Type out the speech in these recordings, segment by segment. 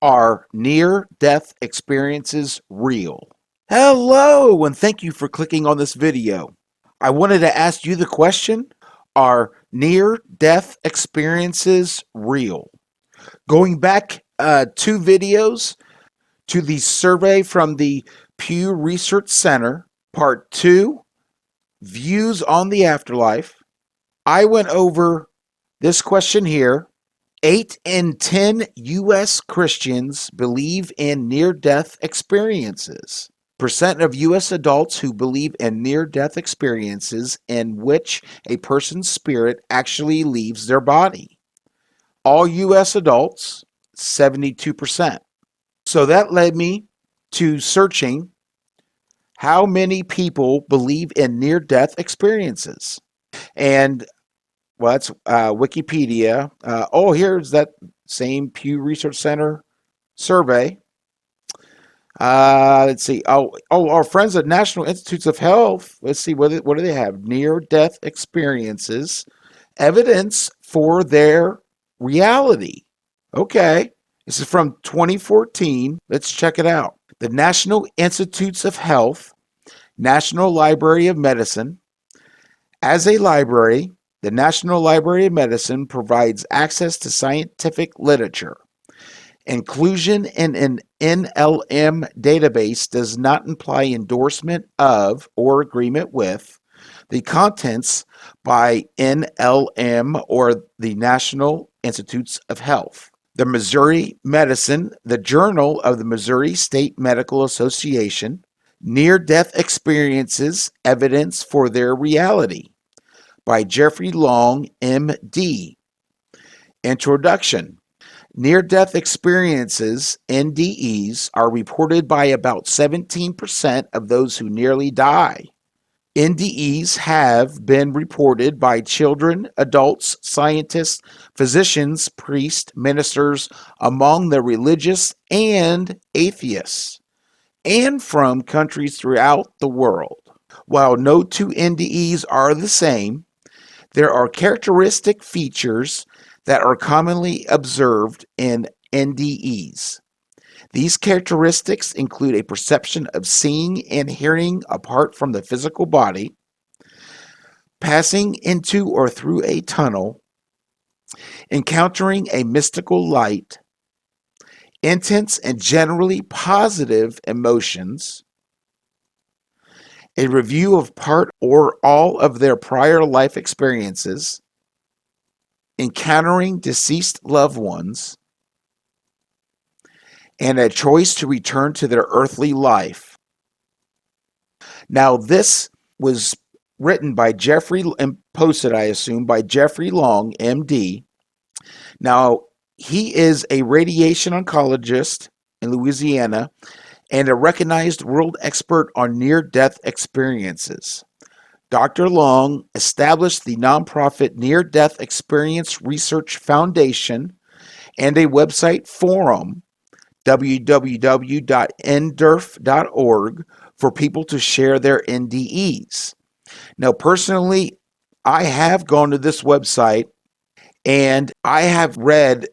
Are near-death experiences real? Hello, and thank you for clicking on this video. I wanted to ask you the question, are near-death experiences real? Going back 2 videos to the survey from the Pew Research Center, Part 2, Views on the Afterlife, I went over this question here. 8 in 10 U.S. Christians believe in near-death experiences. Percent of U.S. adults who believe in near-death experiences in which a person's spirit actually leaves their body. All U.S. adults, 72%. So that led me to searching how many people believe in near-death experiences. And well, that's Wikipedia. Here's that same Pew Research Center survey. Let's see. Our friends at National Institutes of Health. Let's see. What do they have? Near-death experiences, evidence for their reality. Okay. This is from 2014. Let's check it out. The National Institutes of Health, National Library of Medicine. As a library, the National Library of Medicine provides access to scientific literature. Inclusion in an NLM database does not imply endorsement of or agreement with the contents by NLM or the National Institutes of Health. The Missouri Medicine, the Journal of the Missouri State Medical Association, Near-Death Experiences, Evidence for Their Reality, by Jeffrey Long, M.D. Introduction. Near-death experiences, NDEs, are reported by about 17% of those who nearly die. NDEs have been reported by children, adults, scientists, physicians, priests, ministers, among the religious and atheists, and from countries throughout the world. While no two NDEs are the same, there are characteristic features that are commonly observed in NDEs. These characteristics include a perception of seeing and hearing apart from the physical body, passing into or through a tunnel, encountering a mystical light, intense and generally positive emotions, a review of part or all of their prior life experiences, encountering deceased loved ones, and a choice to return to their earthly life. Now, this was written by Jeffrey, and posted, I assume, by Jeffrey Long, MD. Now, he is a radiation oncologist in Louisiana and a recognized world expert on near-death experiences. Dr. Long established the nonprofit Near-Death Experience Research Foundation and a website forum, www.nderf.org, for people to share their NDEs. Now, personally, I have gone to this website and I have read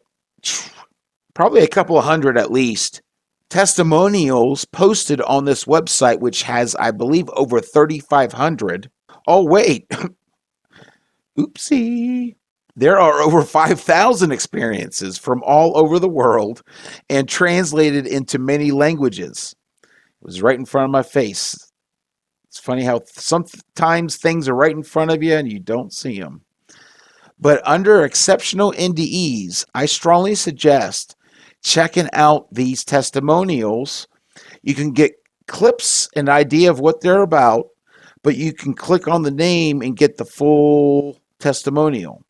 probably a couple of hundred at least testimonials posted on this website, which has, I believe, over 3,500. Oh, wait. Oopsie. There are over 5,000 experiences from all over the world and translated into many languages. It was right in front of my face. It's funny how sometimes things are right in front of you and you don't see them. But under exceptional NDEs, I strongly suggest checking out these testimonials. You can get clips, an idea of what they're about, but you can click on the name and get the full testimonial.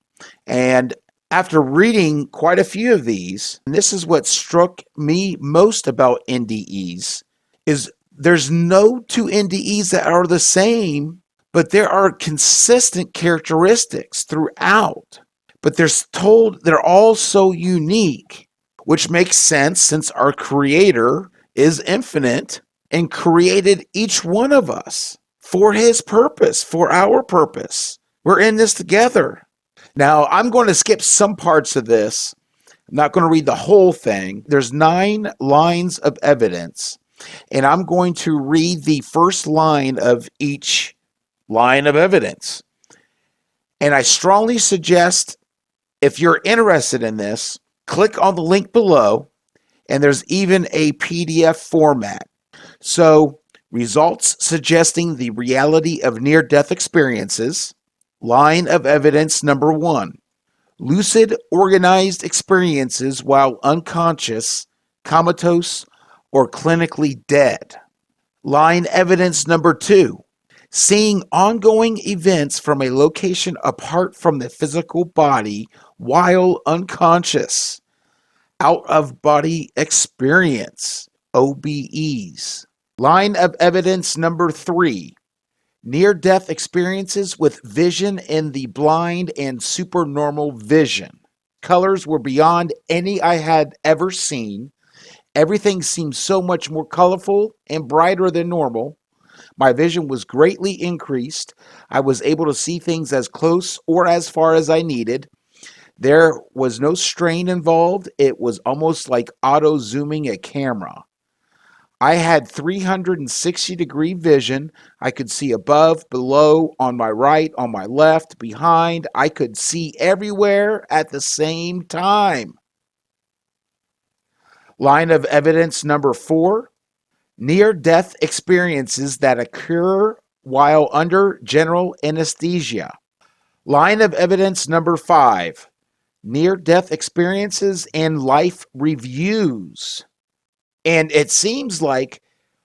And after reading quite a few of these, and this is what struck me most about NDEs, is there's no two NDEs that are the same, but there are consistent characteristics throughout. But they're all so unique, which makes sense since our Creator is infinite and created each one of us for His purpose, for our purpose. We're in this together. Now, I'm going to skip some parts of this I'm not going to read the whole thing. There's 9 lines of evidence, and I'm going to read the first line of each line of evidence. And I strongly suggest, if you're interested in this, click on the link below, and there's even a PDF format. So, results suggesting the reality of near-death experiences. Line of evidence number 1. Lucid, organized experiences while unconscious, comatose, or clinically dead. Line evidence number 2. Seeing ongoing events from a location apart from the physical body while unconscious. Out of body experience, OBEs. Line of evidence number 3. Near-death experiences with vision in the blind and supernormal vision. Colors were beyond any I had ever seen. Everything seemed so much more colorful and brighter than normal. My vision was greatly increased. I was able to see things as close or as far as I needed. There was no strain involved. It was almost like auto-zooming a camera. I had 360-degree vision. I could see above, below, on my right, on my left, behind. I could see everywhere at the same time. Line of evidence number 4. Near-death experiences that occur while under general anesthesia. Line of evidence number 5. Near-death experiences and life reviews. And it seems like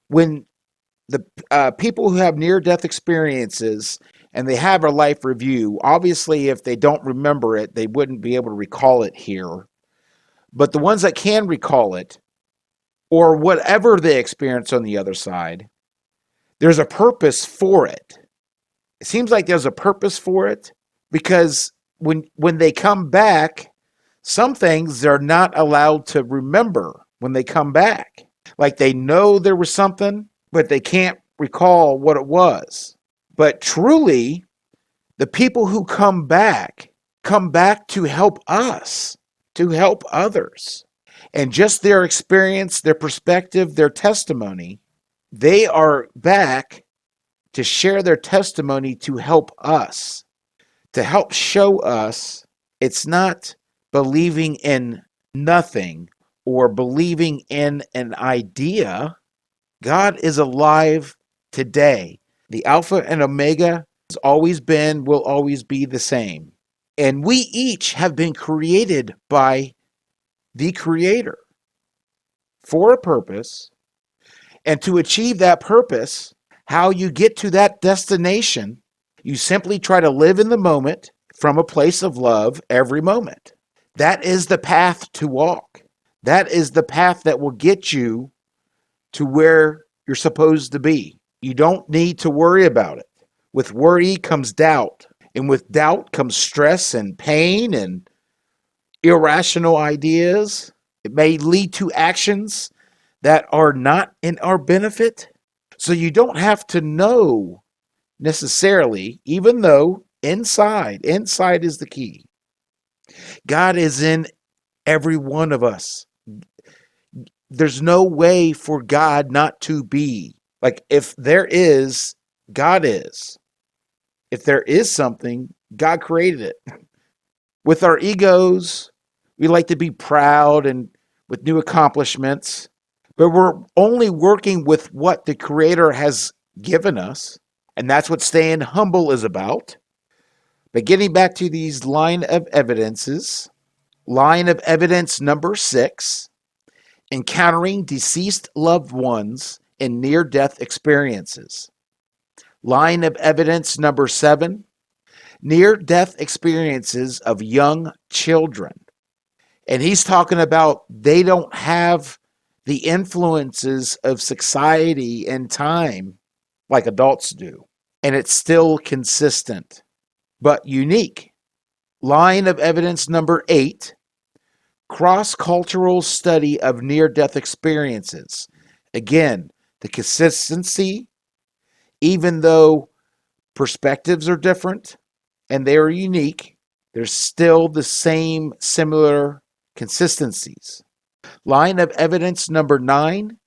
when the people who have near-death experiences and they have a life review, obviously if they don't remember it, they wouldn't be able to recall it here. But the ones that can recall it, or whatever they experience on the other side, there's a purpose for it. It seems like there's a purpose for it because when they come back, some things they're not allowed to remember when they come back. Like they know there was something, but they can't recall what it was. But truly, the people who come back to help us, to help others. And just their experience, their perspective, their testimony, they are back to share their testimony to help us, to help show us it's not believing in nothing or believing in an idea. God is alive today. The Alpha and Omega has always been, will always be the same. And we each have been created by the Creator for a purpose. And to achieve that purpose, how you get to that destination, you simply try to live in the moment from a place of love every moment. That is the path to walk. That is the path that will get you to where you're supposed to be. You don't need to worry about it. With worry comes doubt, and with doubt comes stress and pain and irrational ideas. It may lead to actions that are not in our benefit. So you don't have to know necessarily, even though inside is the key. God is in every one of us. There's no way for God not to be. Like if there is, God is. If there is something, God created it. With our egos, we like to be proud and with new accomplishments, but we're only working with what the Creator has given us. And that's what staying humble is about. But getting back to these line of evidences, line of evidence number 6, encountering deceased loved ones in near-death experiences. Line of evidence number 7, near-death experiences of young children. And he's talking about they don't have the influences of society and time like adults do. And it's still consistent, but unique. Line of evidence number 8, cross-cultural study of near-death experiences. Again, the consistency, even though perspectives are different and they are unique, there's still the same similar consistencies. Line of evidence number 9,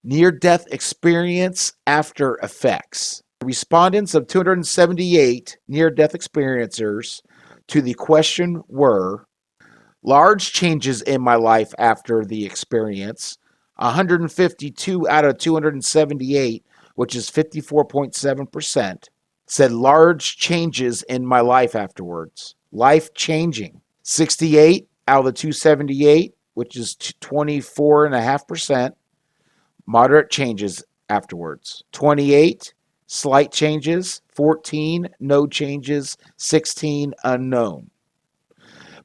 near-death experience after effects. Respondents of 278 near-death experiencers to the question were large changes in my life after the experience. 152 out of 278, which is 54.7%, said large changes in my life afterwards. Life changing. 68 out of the 278, which is 24.5%, moderate changes afterwards. 28, slight changes. 14, no changes. 16, unknown.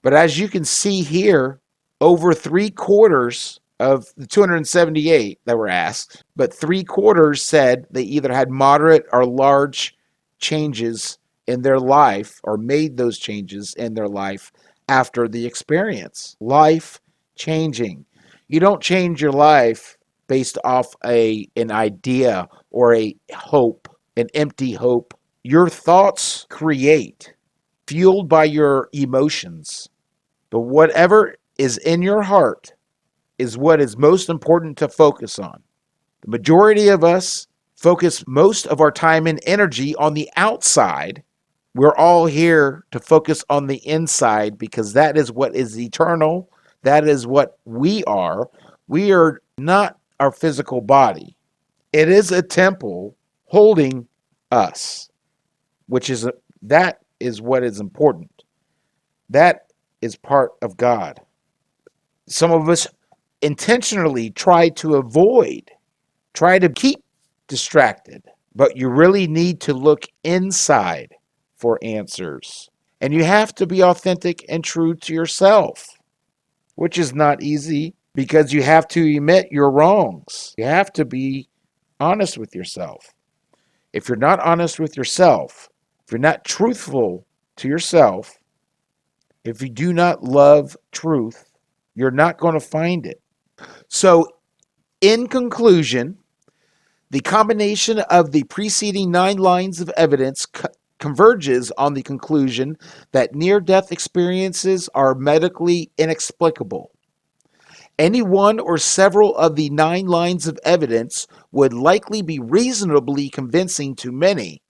But as you can see here, over 3/4 of the 278 that were asked, but 3/4 said they either had moderate or large changes in their life or made those changes in their life after the experience. Life changing. You don't change your life based off an idea or a hope, an empty hope. Your thoughts create, fueled by your emotions. But whatever is in your heart is what is most important to focus on. The majority of us focus most of our time and energy on the outside. We're all here to focus on the inside because that is what is eternal. That is what we are. We are not our physical body. It is a temple holding us, that is what is important. That is part of God. Some of us intentionally try to keep distracted, but you really need to look inside for answers. And you have to be authentic and true to yourself, which is not easy because you have to admit your wrongs. You have to be honest with yourself. If you're not honest with yourself, if you're not truthful to yourself, if you do not love truth, you're not going to find it. So, in conclusion, the combination of the preceding 9 lines of evidence converges on the conclusion that near-death experiences are medically inexplicable. Any one or several of the 9 lines of evidence would likely be reasonably convincing to many,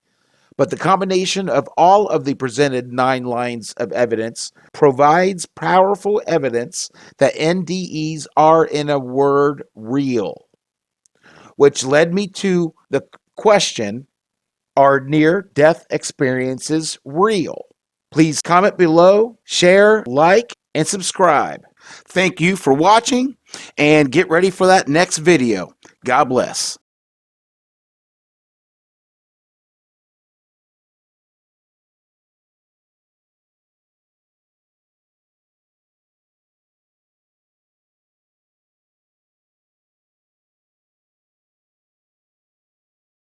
but the combination of all of the presented 9 lines of evidence provides powerful evidence that NDEs are, in a word, real. Which led me to the question, are near-death experiences real? Please comment below, share, like, and subscribe. Thank you for watching, and get ready for that next video. God bless.